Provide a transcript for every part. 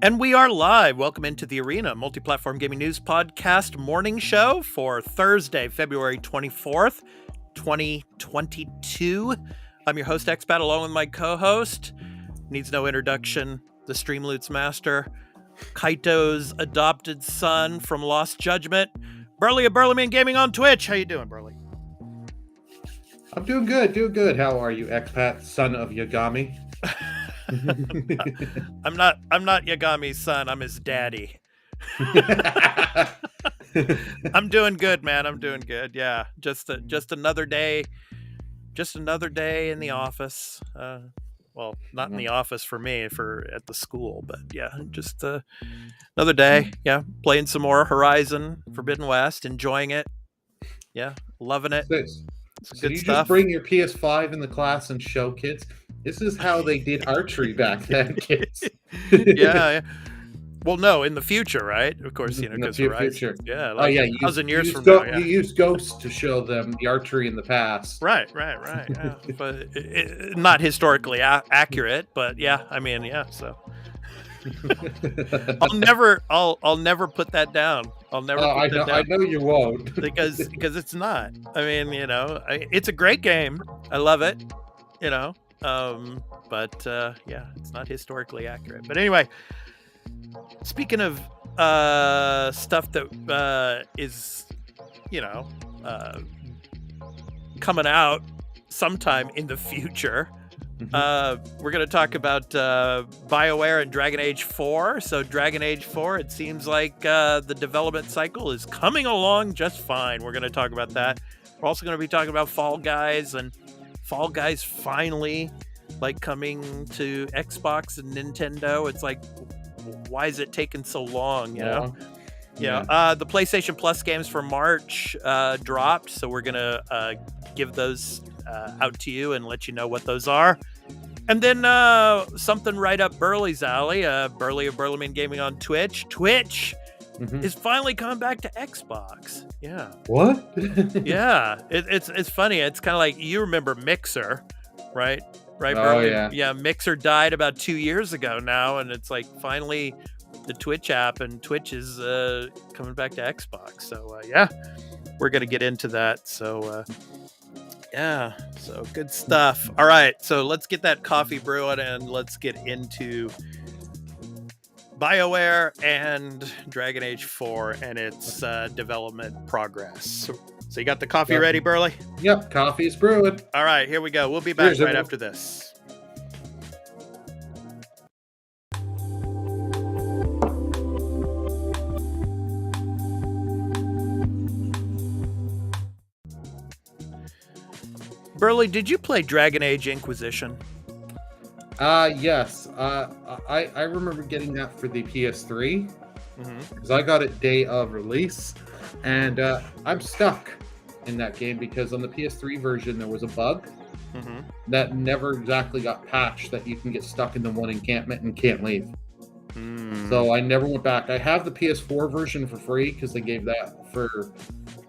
And we are live. Welcome into the Arena, Multiplatform Gaming News Podcast morning show for Thursday, February 24th, 2022. I'm your host, Expat, along with my co-host, needs no introduction, the Streamloots master, Kaito's adopted son from Lost Judgment, Burley of Burlyman Gaming on Twitch. How you doing, Burley? I'm doing good. How are you, Expat, son of Yagami? I'm not Yagami's son. I'm his daddy. I'm doing good, man. I'm doing good. Yeah, just another day. Just another day in the office. Well, not in the office for me, at the school, but yeah, just another day. Yeah, playing some more Horizon Forbidden West, enjoying it. Yeah, loving it. So good stuff. Just bring your PS5 in the class and show kids. This is how they did archery back then, kids. Yeah. Well, no, in the future, right? Of course, because future. Yeah, like 1,000 years from now. Yeah. You use ghosts to show them the archery in the past. Right. Yeah. But not historically accurate, but yeah, I mean, yeah. So I'll never put that down. I'll never. I know you won't because it's not. I mean, it's a great game. I love it. But yeah, it's not historically accurate. But anyway, speaking of stuff that is, coming out sometime in the future, we're going to talk about BioWare and Dragon Age 4. So Dragon Age 4, it seems like the development cycle is coming along just fine. We're going to talk about that. We're also going to be talking about Fall Guys, and Fall Guys finally coming to Xbox and Nintendo. It's like, why is it taking so long? The PlayStation Plus games for March dropped, so we're gonna give those out to you and let you know what those are. And then something right up Burley's alley. Burley of Burlyman Gaming on Twitch. Twitch is finally coming back to Xbox. Yeah. What? Yeah. It's funny. It's kind of like, you remember Mixer, right? Right, oh, Burley? Yeah. Mixer died about 2 years ago now, and it's like finally the Twitch app, and Twitch is coming back to Xbox. So yeah, we're gonna get into that. So yeah, so good stuff. All right, so let's get that coffee brewing and let's get into BioWare and Dragon Age 4 and its development progress. So you got the coffee ready, Burley? Yep, coffee's brewing. All right, here we go. We'll be back right after this. Burley, did you play Dragon Age Inquisition? Yes. I remember getting that for the PS3 because I got it day of release, and I'm stuck in that game because on the PS3 version there was a bug that never exactly got patched, that you can get stuck in the one encampment and can't leave. So I never went back. I have the PS4 version for free because they gave that for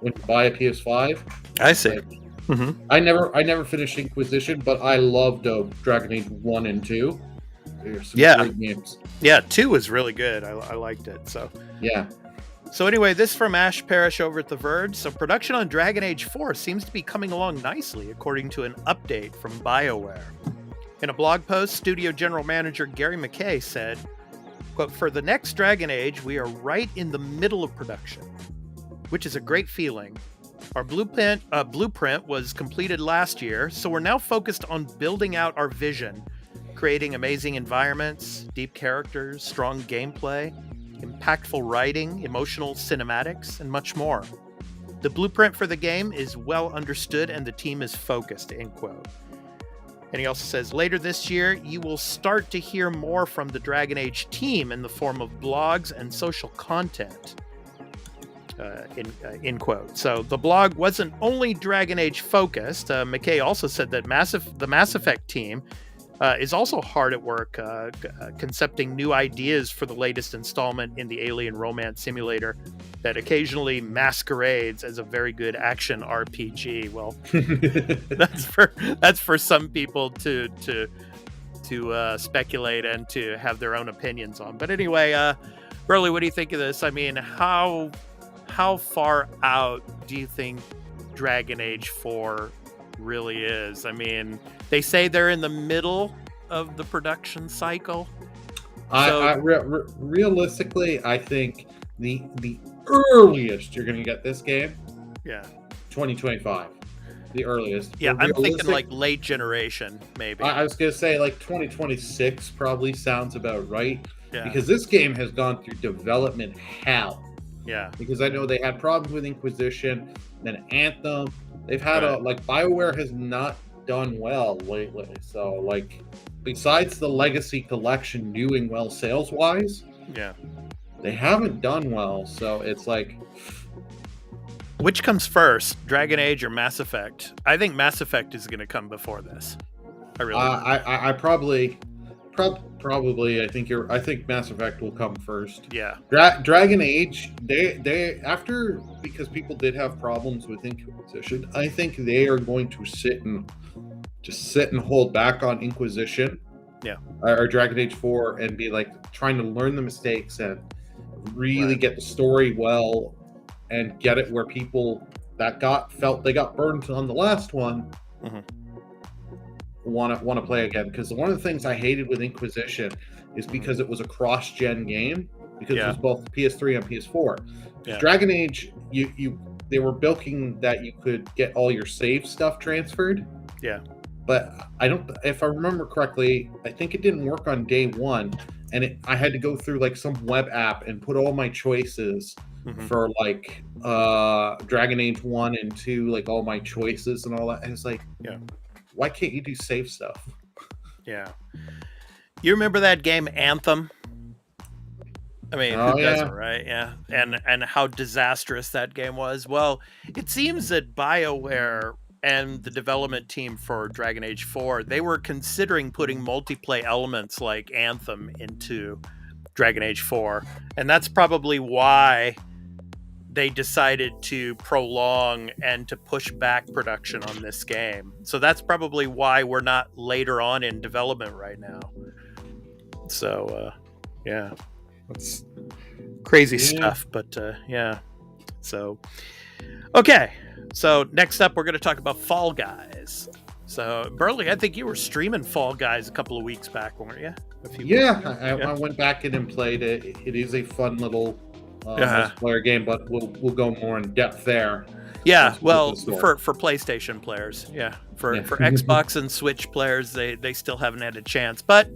when you buy a PS5. I see. I never finished Inquisition, but I loved Dragon Age 1 and 2. They're some great games. Yeah, 2 was really good. I liked it. So yeah. So anyway, this from Ash Parrish over at The Verge. So production on Dragon Age 4 seems to be coming along nicely, according to an update from BioWare. In a blog post, studio general manager Gary McKay said, quote, "For the next Dragon Age, we are right in the middle of production, which is a great feeling. Our blueprint was completed last year, so we're now focused on building out our vision, creating amazing environments, deep characters, strong gameplay, impactful writing, emotional cinematics, and much more. The blueprint for the game is well understood and the team is focused," end quote. And he also says, later this year, you will start to hear more from the Dragon Age team in the form of blogs and social content. End quote. So the blog wasn't only Dragon Age focused. McKay also said that the Mass Effect team is also hard at work concepting new ideas for the latest installment in the alien romance simulator that occasionally masquerades as a very good action RPG. Well, that's for some people to speculate and to have their own opinions on. But anyway, Burley, what do you think of this? I mean, how far out do you think Dragon Age 4 really is? I mean, they say they're in the middle of the production cycle. Realistically, I think the earliest you're going to get this game, 2025. The earliest. Yeah, I'm thinking like late generation, maybe. I was going to say like 2026 probably sounds about right. Yeah. Because this game has gone through development hell. Yeah. Because I know they had problems with Inquisition, then Anthem. They've had BioWare has not done well lately. So like, besides the Legacy Collection doing well sales-wise, they haven't done well. So it's like, which comes first, Dragon Age or Mass Effect? I think Mass Effect is going to come before this. I really. I probably. I think Mass Effect will come first. Yeah. Dragon Age, they after, because people did have problems with Inquisition, I think they are going to sit and hold back on Inquisition. Yeah. Or Dragon Age 4 and be like trying to learn the mistakes and really get the story well and get it where people that felt they got burned on the last one. Mm-hmm. want to play again, because one of the things I hated with Inquisition is because it was a cross-gen game, because it was both PS3 and PS4. Dragon Age, they were bilking that you could get all your save stuff transferred. Yeah. But if I remember correctly, I think it didn't work on day one, and I had to go through like some web app and put all my choices for like Dragon Age 1 and 2, like all my choices and all that. And it's like, why can't you do save stuff? Yeah. You remember that game Anthem? I mean, who doesn't, right? Yeah. And how disastrous that game was. Well, it seems that BioWare and the development team for Dragon Age 4, they were considering putting multiplayer elements like Anthem into Dragon Age 4. And that's probably why they decided to prolong and to push back production on this game. So that's probably why we're not later on in development right now. So, that's crazy stuff, but So, okay. So next up, we're going to talk about Fall Guys. So, Burley, I think you were streaming Fall Guys a couple of weeks back, weren't you? I went back in and played it. It is a fun little multiplayer game, but we'll go more in depth there. Yeah, well, for PlayStation players, for Xbox and Switch players, they still haven't had a chance, but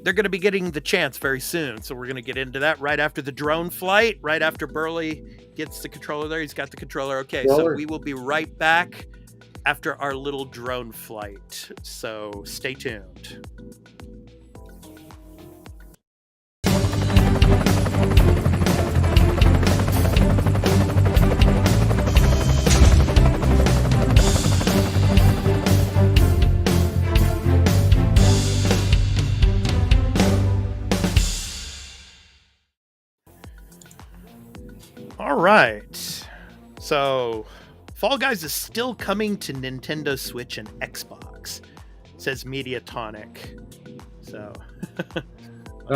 they're going to be getting the chance very soon. So we're going to get into that right after the drone flight, right after Burley gets the controller there. He's got the controller. Okay, so we will be right back after our little drone flight. So stay tuned. All right, so Fall Guys is still coming to Nintendo Switch and Xbox, says Mediatonic. So,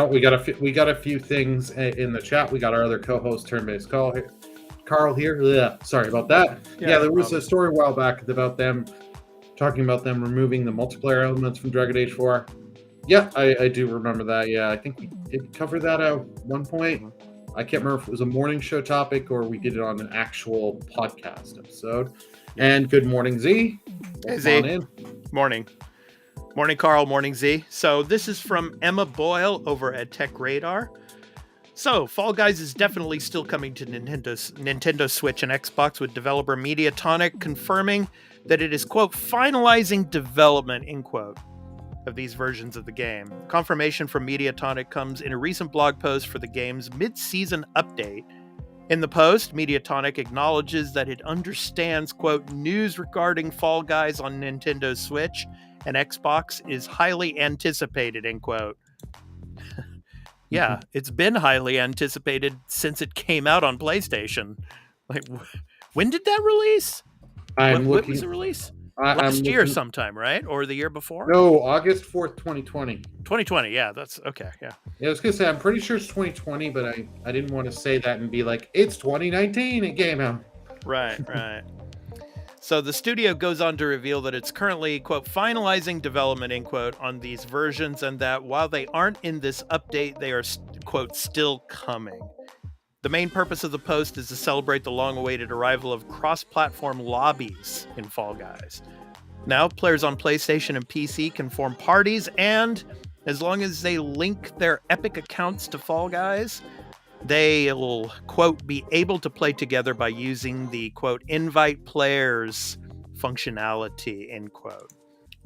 we got a few things in the chat. We got our other co-host, Turn-Based Carl here. Yeah, sorry about that. Yeah, there was a story a while back about them talking about them removing the multiplayer elements from Dragon Age 4. Yeah, I do remember that. Yeah, I think we did cover that at one point. I can't remember if it was a morning show topic or we did it on an actual podcast episode. And good morning, Z. Hey, Z. Morning. Morning, Carl. Morning, Z. So this is from Emma Boyle over at Tech Radar. So Fall Guys is definitely still coming to Nintendo Switch and Xbox, with developer Mediatonic confirming that it is, quote, finalizing development, end quote, of these versions of the game. Confirmation from Mediatonic comes in a recent blog post for the game's mid-season update. In the post, Mediatonic acknowledges that it understands, quote, news regarding Fall Guys on Nintendo Switch and Xbox is highly anticipated, end quote. Yeah, it's been highly anticipated since it came out on PlayStation. Like, when did that release? When was the release? last year looking... sometime, right? Or the year before? No, August 4th, 2020. 2020, yeah, that's okay, yeah. Yeah, I was gonna say I'm pretty sure it's 2020, but I didn't want to say that and be like, it's 2019, it came out. Right. So the studio goes on to reveal that it's currently, quote, finalizing development, end quote, on these versions, and that while they aren't in this update, they are, quote, still coming. The main purpose of the post is to celebrate the long-awaited arrival of cross-platform lobbies in Fall Guys. Now, players on PlayStation and PC can form parties, and as long as they link their Epic accounts to Fall Guys, they'll, quote, be able to play together by using the, quote, invite players functionality, end quote.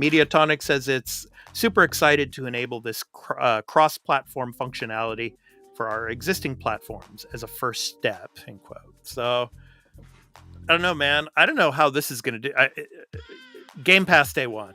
Mediatonic says it's super excited to enable this cross-platform functionality for our existing platforms as a first step, end quote. So, I don't know, man. I don't know how this is going to do. Game Pass day one.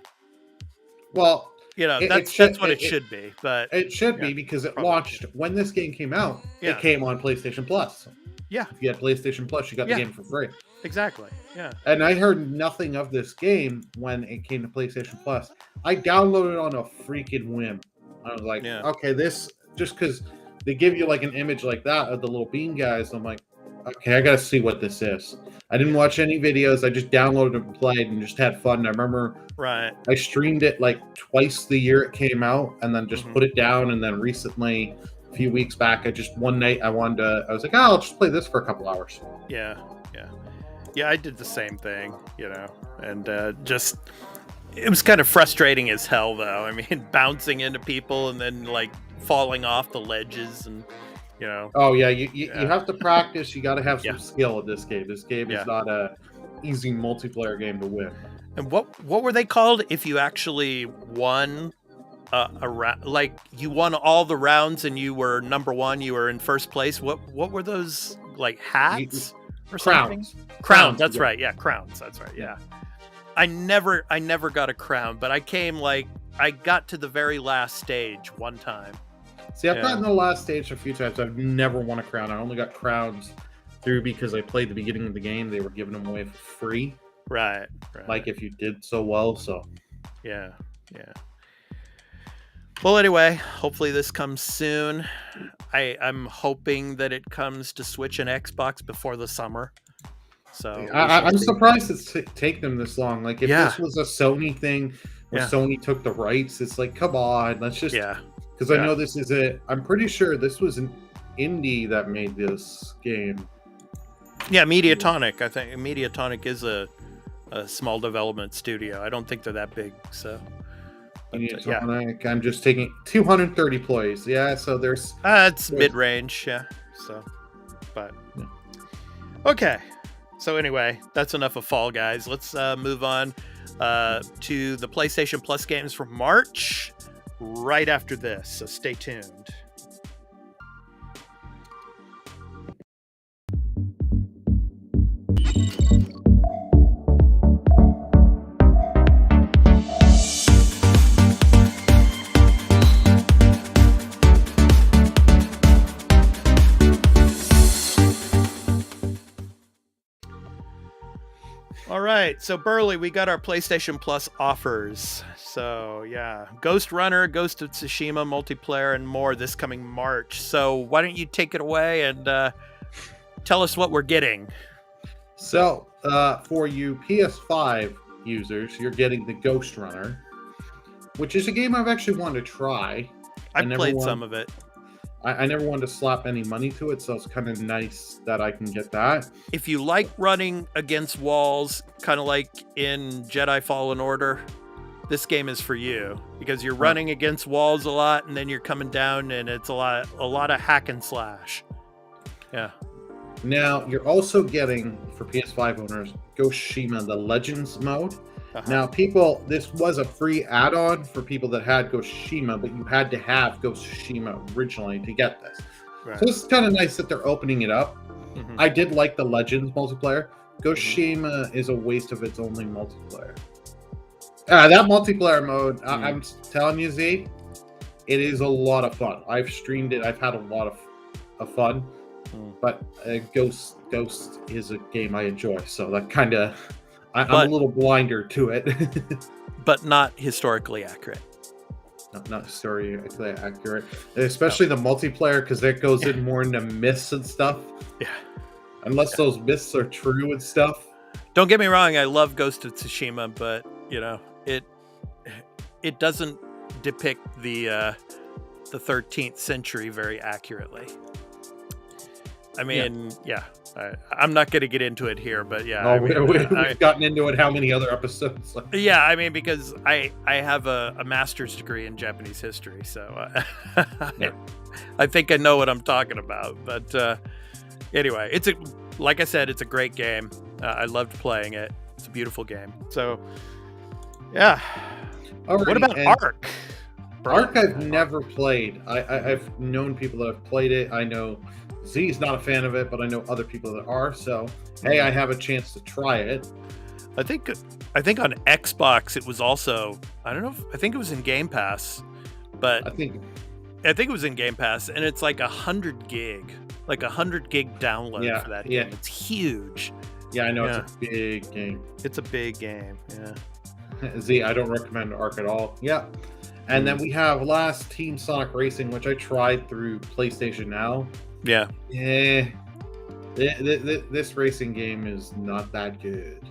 Well, that's what it should be. But it should be because it launched when this game came out. Yeah. It came on PlayStation Plus. Yeah. If you had PlayStation Plus, you got the game for free. Exactly. Yeah. And I heard nothing of this game when it came to PlayStation Plus. I downloaded it on a freaking whim. I was like, okay, this, just because they give you like an image like that of the little bean guys. I'm like, okay, I got to see what this is. I didn't watch any videos. I just downloaded and played and just had fun. And I remember I streamed it like twice the year it came out and then just put it down. And then recently, a few weeks back, one night I was like, I'll just play this for a couple hours. Yeah. I did the same thing, and just, it was kind of frustrating as hell though. I mean, bouncing into people and then like falling off the ledges and, Oh yeah, you have to practice. You got to have some skill at this game. This game is not a easy multiplayer game to win. And what were they called if you actually won a round? Like you won all the rounds and you were number one. You were in first place. What were those, like hats or crowns? Something? Crowns. That's right. Yeah, crowns. That's right. Yeah. I never got a crown, but I got to the very last stage one time. See, I've gotten the last stage a few times. I've never won a crown. I only got crowns through because I played the beginning of the game. They were giving them away for free. Right. Like if you did so well, so. Yeah. Well, anyway, hopefully this comes soon. I'm hoping that it comes to Switch and Xbox before the summer. So I'm surprised it's taken them this long. Like if this was a Sony thing where Sony took the rights, it's like, come on, let's just... Because I know this is I'm pretty sure this was an indie that made this game. Yeah, Mediatonic. I think Mediatonic is a small development studio. I don't think they're that big. So, Mediatonic. I'm just taking 230 employees. Yeah, so there's. It's mid-range. Yeah. So, but okay. So anyway, that's enough of Fall Guys. Let's move on to the PlayStation Plus games from March. Right after this, so stay tuned. All right, so Burley, we got our PlayStation Plus offers. So yeah, Ghost Runner, Ghost of Tsushima, multiplayer, and more this coming March. So why don't you take it away and tell us what we're getting? So for you PS5 users, you're getting the Ghost Runner, which is a game I've actually wanted to try. I've played some of it. I never wanted to slap any money to it, so it's kind of nice that I can get that. If you like running against walls, kind of like in Jedi Fallen Order, this game is for you because you're running against walls a lot, and then you're coming down, and it's a lot of hack and slash. Yeah. Now you're also getting, for PS5 owners, Ghost Shima the Legends mode. Now, people, this was a free add-on for people that had Ghost Shima, but you had to have Ghost Shima originally to get this. Right. So it's kind of nice that they're opening it up. Mm-hmm. I did like the Legends multiplayer. Ghost Shima is a waste of its only multiplayer. That multiplayer mode, I'm telling you, Z, it is a lot of fun. I've streamed it. I've had a lot of fun. But Ghost is a game I enjoy, so that kind of I'm a little blinder to it. But not historically accurate. Not historically accurate, especially the multiplayer, because that goes in more into myths and stuff. Yeah. Unless those myths are true and stuff. Don't get me wrong, I love Ghost of Tsushima, but it doesn't depict the 13th century very accurately. I mean, I'm not going to get into it here, but yeah. We've gotten into it how many other episodes? Yeah, I mean, because I have a master's degree in Japanese history, so I think I know what I'm talking about. But anyway, like I said, it's a great game. I loved playing it. It's a beautiful game. So, yeah. Alrighty, what about Ark? Ark I've never played. I've known people that have played it. I know Z's not a fan of it, but I know other people that are. So, hey, I have a chance to try it. I think on Xbox it was also, I don't know, I think it was in Game Pass, but I think it was in Game Pass, and it's like 100 gig download for that game. It's huge. Yeah, I know. It's a big game. It's a big game. Yeah. Z, I don't recommend Ark at all. Yeah. And then we have last Team Sonic Racing, which I tried through PlayStation Now. Yeah. Yeah. This racing game is not that good.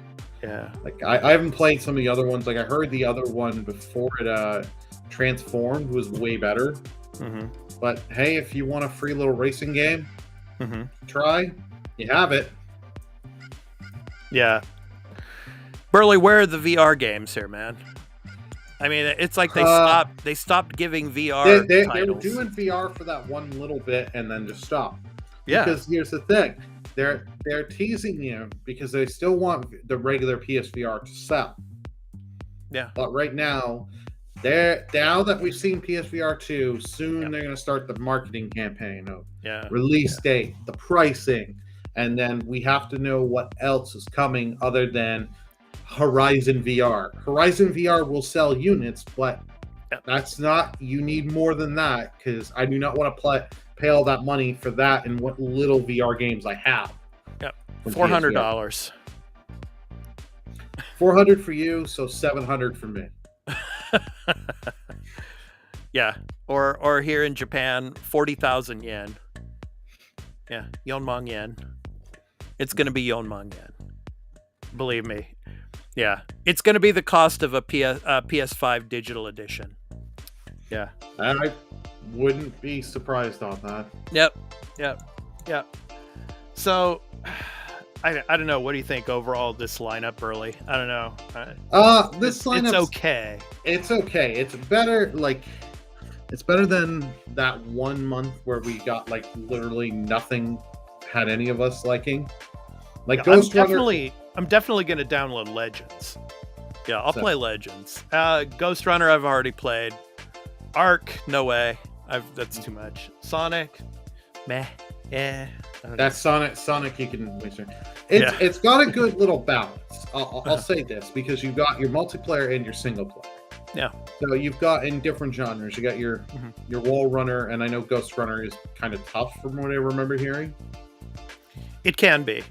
Yeah. Like I haven't played some of the other ones. Like I heard the other one before it transformed was way better. Mm-hmm. But hey, if you want a free little racing game, try. You have it. Yeah. Burley, where are the VR games here, man? I mean, it's like they stopped giving VR they titles. were doing VR for that one little bit and then just stopped. Yeah. Because here's the thing. They're teasing you because they still want the regular PSVR to sell. Yeah. But right now that we've seen PSVR 2, soon they're going to start the marketing campaign of release date, the pricing, and then we have to know what else is coming other than Horizon VR. Horizon VR will sell units, but that's not, you need more than that, because I do not want to pay all that money for that and what little VR games I have. Yep. $400. $400 for you, so $700 for me. Yeah. Or here in Japan, 40,000 yen. Yeah, Yonmang yen. It's going to be Yonmang yen. Believe me. Yeah, it's going to be the cost of a PS5 digital edition. Yeah. I wouldn't be surprised on that. Yep. So, I don't know. What do you think overall this lineup, Burley? I don't know. This lineup, it's okay. It's okay. It's better. It's better than that 1 month where we got like literally nothing had any of us liking. Like Ghost Runner. I'm definitely going to download Legends. Yeah, I'll play Legends. Ghost Runner, I've already played. Ark, no way. That's too much. Sonic, meh. Yeah. That's Sonic. You can. It's got a good little balance. I'll say this because you've got your multiplayer and your single player. Yeah. So you've got in different genres. You got your wall runner, and I know Ghost Runner is kind of tough from what I remember hearing. It can be.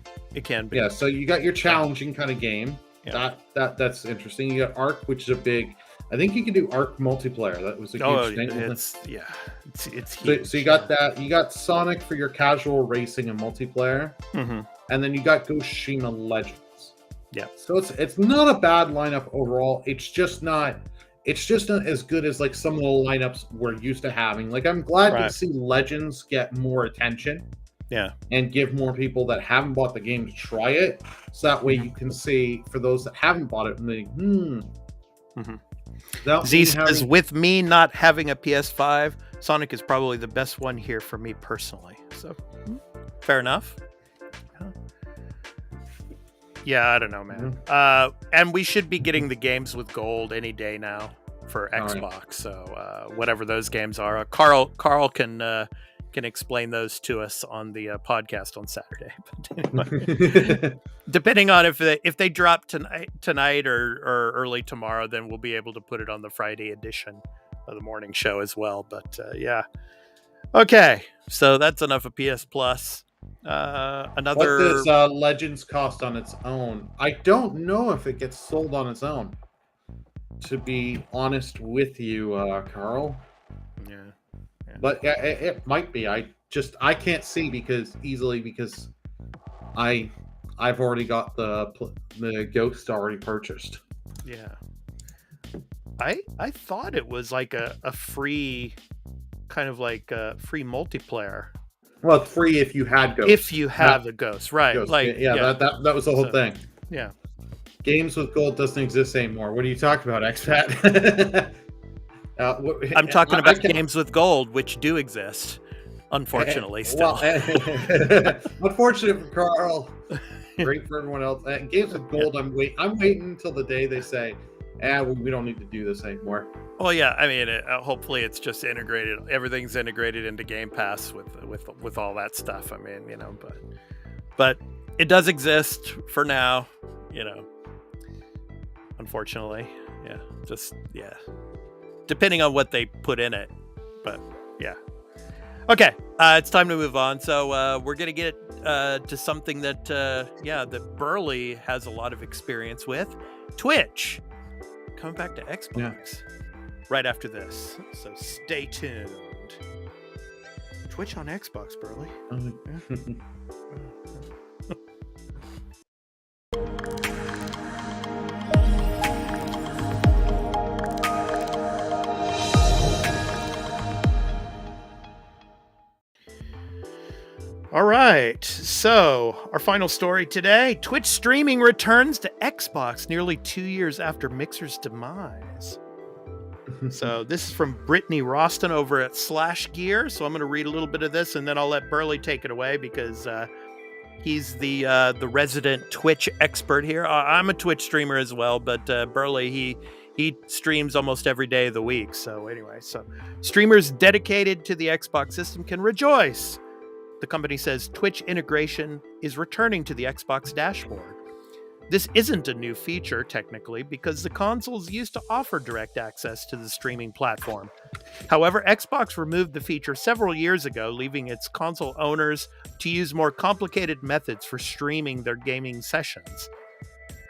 Yeah, so you got your challenging kind of game. Yeah. That's interesting. You got Ark, which is a big. I think you can do Ark multiplayer. That was a huge thing. It's huge. So you got that. You got Sonic for your casual racing and multiplayer, and then you got Ghost of Tsushima Legends. Yeah. So it's not a bad lineup overall. It's just not as good as like some of the lineups we're used to having. Like I'm glad to see Legends get more attention. Yeah. And give more people that haven't bought the game to try it. So that way you can see for those that haven't bought it and they Z says, with me not having a PS5, Sonic is probably the best one here for me personally. So fair enough. Yeah, I don't know, man. And we should be getting the games with gold any day now for Xbox. Right. So whatever those games are, Carl can explain those to us on the podcast on Saturday. Depending on if they drop tonight or early tomorrow, then we'll be able to put it on the Friday edition of the morning show as well. But yeah. Okay, so that's enough of PS Plus. Another. What does Legends cost on its own? I don't know if it gets sold on its own. To be honest with you, Carl. Yeah. But it might be. I can't see because I've already got the Ghost already purchased. Yeah. I thought it was like a free, kind of like a free multiplayer. Well, it's free if you had Ghost. If you have the Ghost, right? Ghost. Like that was the whole thing. Yeah. Games with gold doesn't exist anymore. What are you talking about, expat? I'm talking about games with gold, which do exist, unfortunately. Still, unfortunate for Carl, great for everyone else. Games with gold, I'm waiting until the day they say, we don't need to do this anymore. Well, yeah, I mean, hopefully it's just integrated. Everything's integrated into Game Pass with all that stuff. I mean, but it does exist for now. Unfortunately, depending on what they put in it, but yeah. Okay, it's time to move on. So we're gonna get to something that that Burley has a lot of experience with, Twitch. Coming back to Xbox right after this, so stay tuned. Twitch on Xbox, Burley. All right, so our final story today, Twitch streaming returns to Xbox nearly 2 years after Mixer's demise. So this is from Brittany Roston over at /Gear. So I'm going to read a little bit of this and then I'll let Burley take it away because he's the resident Twitch expert here. I'm a Twitch streamer as well, but Burley, he streams almost every day of the week. So anyway, so streamers dedicated to the Xbox system can rejoice. The company says Twitch integration is returning to the Xbox dashboard. This isn't a new feature, technically, because the consoles used to offer direct access to the streaming platform. However, Xbox removed the feature several years ago, leaving its console owners to use more complicated methods for streaming their gaming sessions.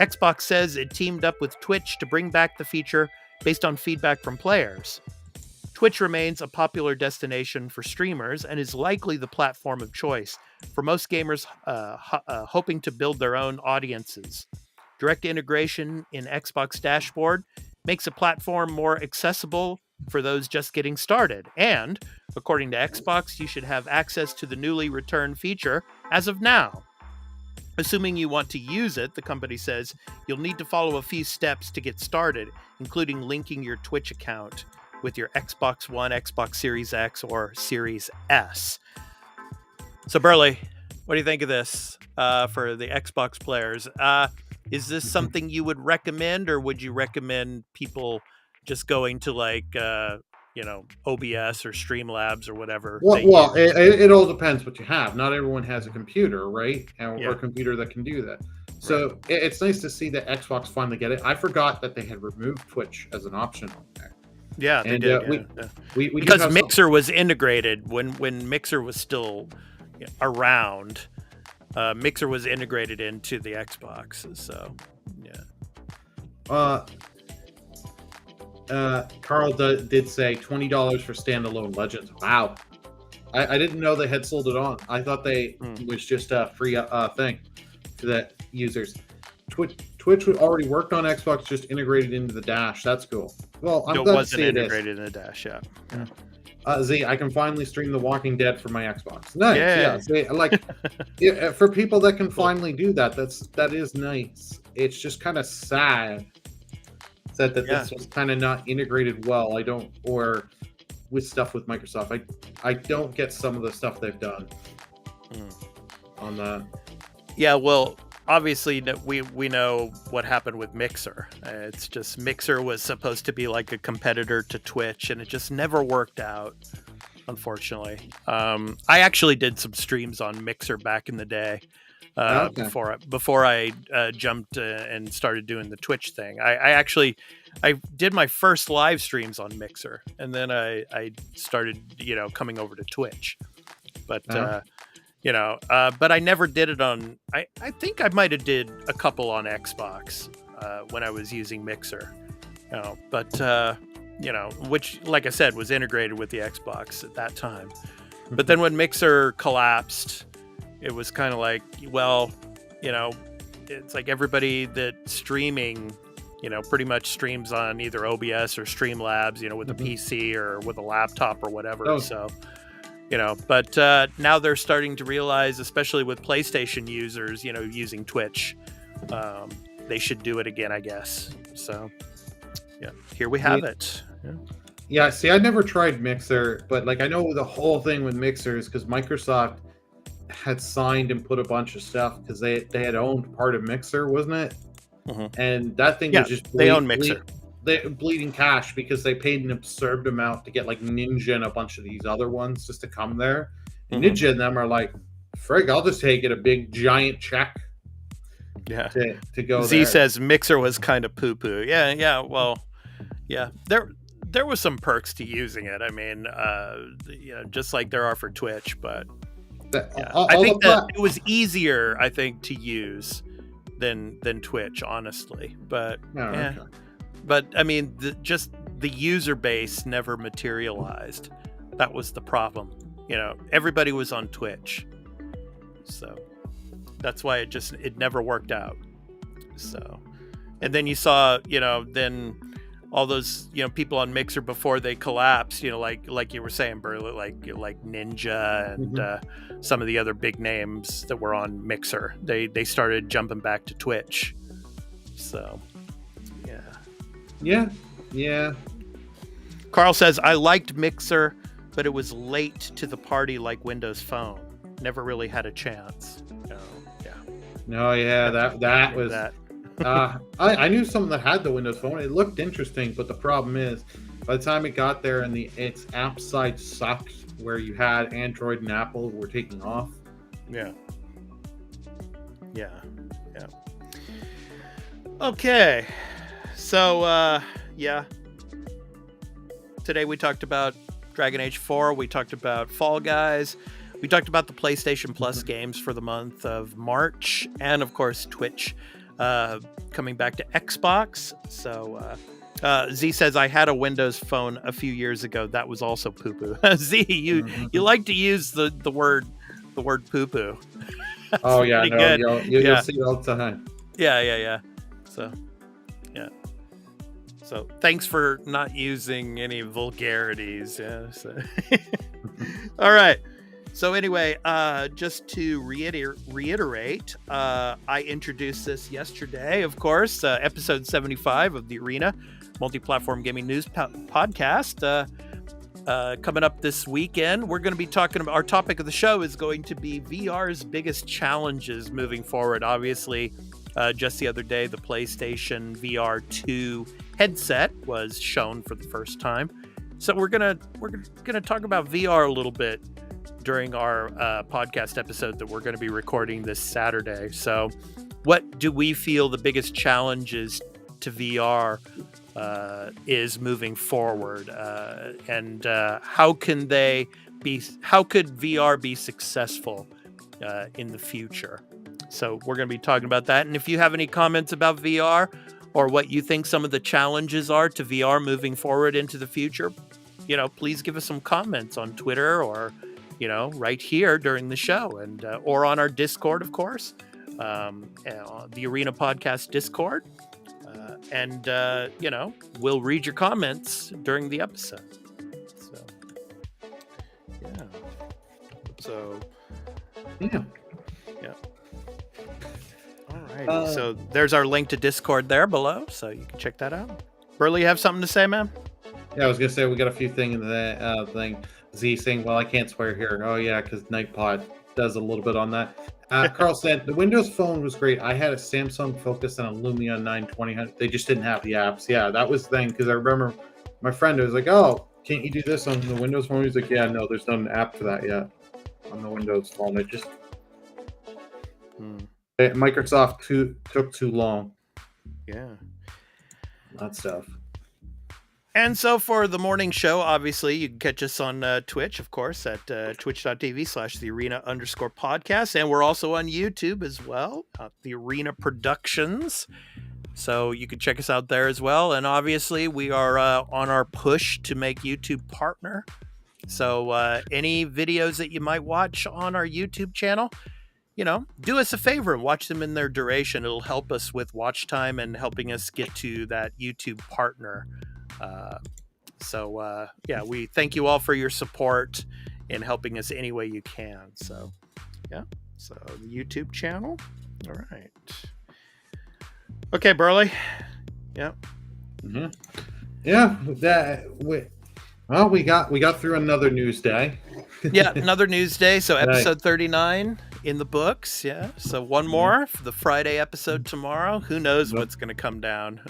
Xbox says it teamed up with Twitch to bring back the feature based on feedback from players. Twitch remains a popular destination for streamers and is likely the platform of choice for most gamers hoping to build their own audiences. Direct integration in Xbox dashboard makes a platform more accessible for those just getting started. And, according to Xbox, you should have access to the newly returned feature as of now. Assuming you want to use it, the company says, you'll need to follow a few steps to get started, including linking your Twitch account with your Xbox One, Xbox Series X, or Series S. So, Burley, what do you think of this for the Xbox players? Is this something you would recommend, or would you recommend people just going to OBS or Streamlabs or whatever? Well, it all depends what you have. Not everyone has a computer, right? Or a computer that can do that. So it's nice to see that Xbox finally get it. I forgot that they had removed Twitch as an option on there. Yeah, they did. We because Mixer was integrated when Mixer was still around. Mixer was integrated into the Xbox, so Carl did say $20 for standalone Legends. Wow, I didn't know they had sold it on. I thought they was just a free thing to the users. Twitch already worked on Xbox, just integrated into the Dash. That's cool. Well, I'm glad to see it integrated in the Dash. Z, I can finally stream The Walking Dead from my Xbox. Nice. Yeah. For people that can finally do that, that is nice. It's just kind of sad that this was kind of not integrated well. Or with stuff with Microsoft. I don't get some of the stuff they've done on that. Yeah, well, obviously we know what happened with Mixer. It's just Mixer was supposed to be like a competitor to Twitch, and it just never worked out, unfortunately. I actually did some streams on Mixer back in the day before I jumped and started doing the Twitch thing. I did my first live streams on Mixer, and then I started coming over to Twitch. But But I never did it on. I think I might have did a couple on Xbox when I was using Mixer. Which, like I said, was integrated with the Xbox at that time. But then when Mixer collapsed, it was kind of like, well, it's like everybody that's streaming, pretty much streams on either OBS or Streamlabs, with a PC or with a laptop or whatever. Oh. So, but now they're starting to realize, especially with PlayStation users, using Twitch, they should do it again, I guess. So, yeah, here we have it. Yeah, see, I never tried Mixer, but I know the whole thing with Mixer is because Microsoft had signed and put a bunch of stuff because they had owned part of Mixer, wasn't it? Mm-hmm. And that thing was just they own Mixer. Bleeding cash because they paid an absurd amount to get Ninja and a bunch of these other ones just to come there. And Ninja and them are like, frig, I'll just take it a big giant check. Yeah. To go Z there. says Mixer was kind of poo-poo. Yeah. Well, yeah. There was some perks to using it. I mean, just like there are for Twitch, but I think that it was easier, I think, to use than Twitch, honestly. But okay. But I mean, the user base never materialized. That was the problem. Everybody was on Twitch, so that's why it never worked out. So, and then you saw, then all those, people on Mixer before they collapsed, like you were saying, Burley, like Ninja and some of the other big names that were on Mixer, they started jumping back to Twitch. So, yeah. Carl says, I liked Mixer, but it was late to the party like Windows Phone. Never really had a chance. That was that. I knew something that had the Windows Phone. It looked interesting, but the problem is, by the time it got there and its app side sucked, where you had Android and Apple were taking off. Yeah. Okay. So, today we talked about Dragon Age 4. We talked about Fall Guys. We talked about the PlayStation Plus games for the month of March. And, of course, Twitch coming back to Xbox. So, Z says, I had a Windows Phone a few years ago. That was also poo-poo. Z, you like to use the word poo-poo. Oh, yeah. No, you'll see it all the time. Yeah. So, yeah. So thanks for not using any vulgarities. Yeah. So. All right. So anyway, just to reiterate, I introduced this yesterday, of course, episode 75 of the Arena Multiplatform Gaming News podcast. Coming up this weekend, we're going to be talking about, our topic of the show is going to be VR's biggest challenges moving forward. Obviously, just the other day, the PlayStation VR 2 headset was shown for the first time. So we're gonna talk about VR a little bit during our podcast episode that we're going to be recording this Saturday. So what do we feel the biggest challenges to VR is moving forward, and how could VR be successful in the future? So we're going to be talking about that. And if you have any comments about VR or what you think some of the challenges are to VR moving forward into the future, please give us some comments on Twitter or, right here during the show, and or on our Discord, of course, the Arena Podcast Discord. And we'll read your comments during the episode. So, yeah. So, yeah. All right. So there's our link to Discord there below, so you can check that out. Burley, you have something to say, man? Yeah, I was gonna say we got a few things in the thing. Z saying, "Well, I can't swear here." Oh yeah, because Nightpod does a little bit on that. Carl said the Windows Phone was great. I had a Samsung Focus and a Lumia 920. They just didn't have the apps. Yeah, that was the thing, because I remember my friend was like, "Oh, can't you do this on the Windows Phone?" He's like, "Yeah, no, there's not an app for that yet on the Windows Phone. It just Microsoft took too long." Yeah, that stuff. And so for the morning show, obviously, you can catch us on Twitch, of course, at twitch.tv/thearena_podcast. And we're also on YouTube as well, The Arena Productions. So you can check us out there as well. And obviously, we are on our push to make YouTube partner. So any videos that you might watch on our YouTube channel, do us a favor and watch them in their duration. It'll help us with watch time and helping us get to that YouTube partner. We thank you all for your support in helping us any way you can. So the YouTube channel. All right. Okay, Burley. Yeah. Mm-hmm. Yeah. We got through another news day. Yeah, another news day. So episode 39 in the books. Yeah. So one more for the Friday episode tomorrow. Who knows what's going to come down?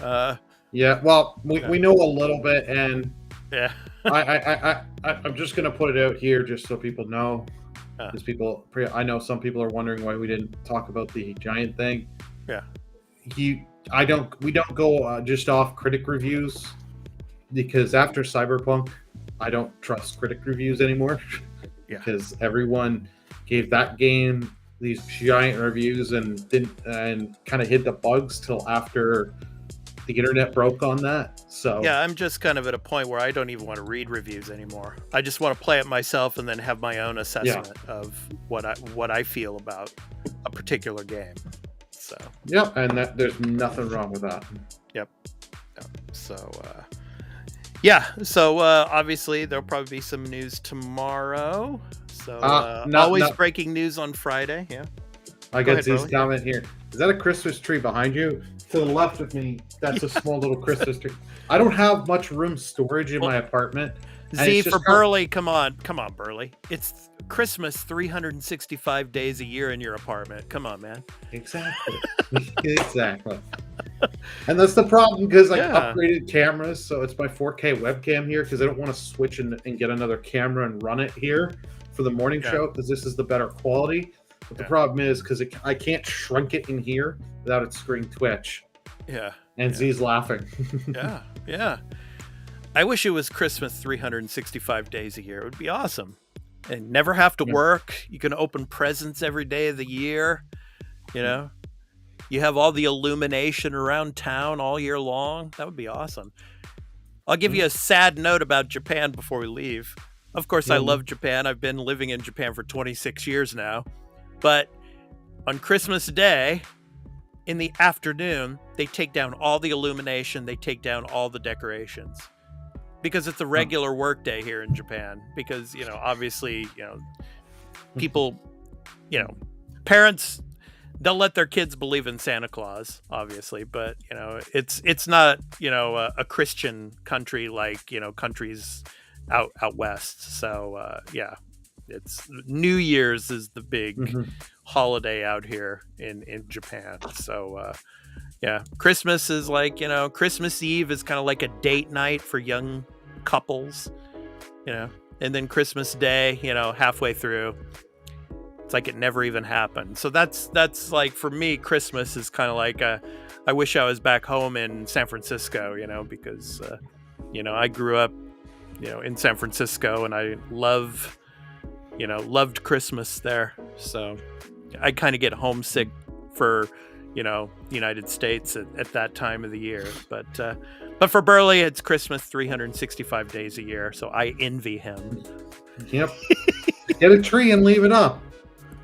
Yeah, well, we know a little bit, and yeah, I'm just gonna put it out here just so people know, because I know some people are wondering why we didn't talk about the giant thing. Yeah, we don't go just off critic reviews, because after Cyberpunk, I don't trust critic reviews anymore. Yeah, because everyone gave that game these giant reviews and kind of hid the bugs till after the internet broke on that. So yeah, I'm just kind of at a point where I don't even want to read reviews anymore. I just want to play it myself and then have my own assessment of what I feel about a particular game. So yep, and there's nothing wrong with that. Yep. So obviously there'll probably be some news tomorrow. So always breaking news on Friday. Yeah. I got Z's comment here. Is that a Christmas tree behind you? To the left of me, that's a small little Christmas tree. I don't have much room storage in my apartment. Z for Burley, come on, Burley. It's Christmas 365 days a year in your apartment. Come on, man. Exactly. Exactly. And that's the problem, because I upgraded cameras, so it's my 4K webcam here, because I don't want to switch and get another camera and run it here for the morning show, because this is the better quality. But the problem is, because I can't shrink it in here without it screening Twitch. Yeah. And Z's laughing. Yeah. I wish it was Christmas 365 days a year. It would be awesome. And never have to work. You can open presents every day of the year. You have all the illumination around town all year long. That would be awesome. I'll give you a sad note about Japan before we leave. Of course, I love Japan. I've been living in Japan for 26 years now. But on Christmas Day, in the afternoon, they take down all the illumination. They take down all the decorations. Because it's a regular work day here in Japan. Because, obviously, people, parents, they'll let their kids believe in Santa Claus, obviously. But, it's not, a Christian country like, countries out west. So, it's New Year's is the big holiday out here in Japan. So, Christmas is like, Christmas Eve is kind of like a date night for young couples, and then Christmas Day, halfway through, it's like it never even happened. So that's like, for me, Christmas is kind of like I wish I was back home in San Francisco, because, I grew up, in San Francisco, and I loved Christmas there. So I kind of get homesick for, the United States at that time of the year. But for Burley, it's Christmas 365 days a year. So I envy him. Yep. Get a tree and leave it up.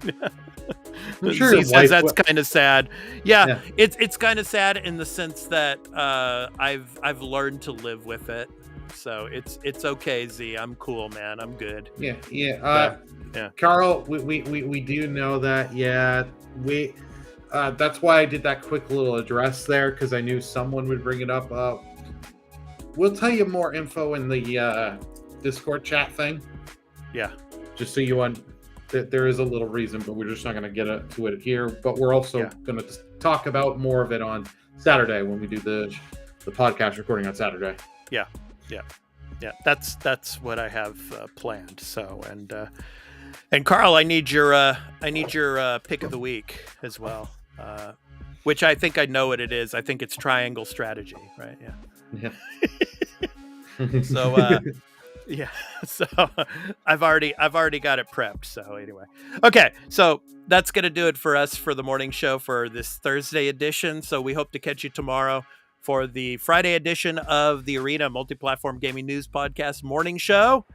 I'm sure he says that's kind of sad. Yeah. It's kind of sad in the sense that I've learned to live with it. So it's okay, Z. I'm cool, man. I'm good. Yeah. Carl, we do know that. Yeah, that's why I did that quick little address there, because I knew someone would bring it up. We'll tell you more info in the Discord chat thing. Yeah. Just so you want that there is a little reason, but we're just not going to get to it here. But we're also going to talk about more of it on Saturday when we do the podcast recording on Saturday. Yeah. That's what I have planned. So and Carl, I need your pick of the week as well, which I think I know what it is. I think it's triangle strategy, right? Yeah. So yeah, so I've already got it prepped. So anyway, okay, so that's gonna do it for us for the morning show for this Thursday edition. So we hope to catch you tomorrow for the Friday edition of the Arena Multiplatform Gaming News Podcast morning show.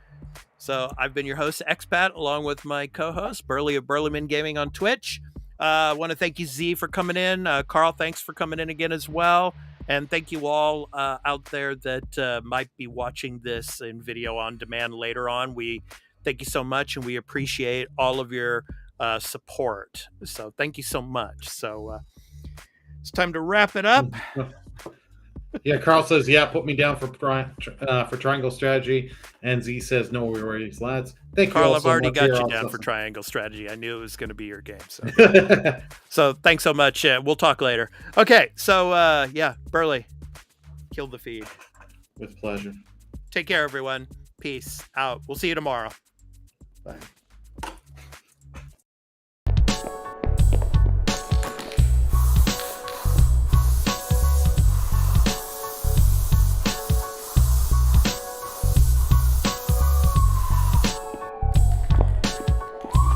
So I've been your host, Expat, along with my co-host, Burley of Burleyman Gaming on Twitch. I want to thank you, Z, for coming in. Carl, thanks for coming in again as well. And thank you all out there that might be watching this in video on demand later on. We thank you so much, and we appreciate all of your support. So thank you so much. So it's time to wrap it up. Yeah, Carl says, yeah, put me down for Triangle Strategy. And Z says, no worries, lads. Thank Carl, you all I've so already much. got You're you all down so for awesome. Triangle Strategy. I knew it was going to be your game. So thanks so much. We'll talk later. Okay, so yeah, Burley, kill the feed. With pleasure. Take care, everyone. Peace out. We'll see you tomorrow. Bye.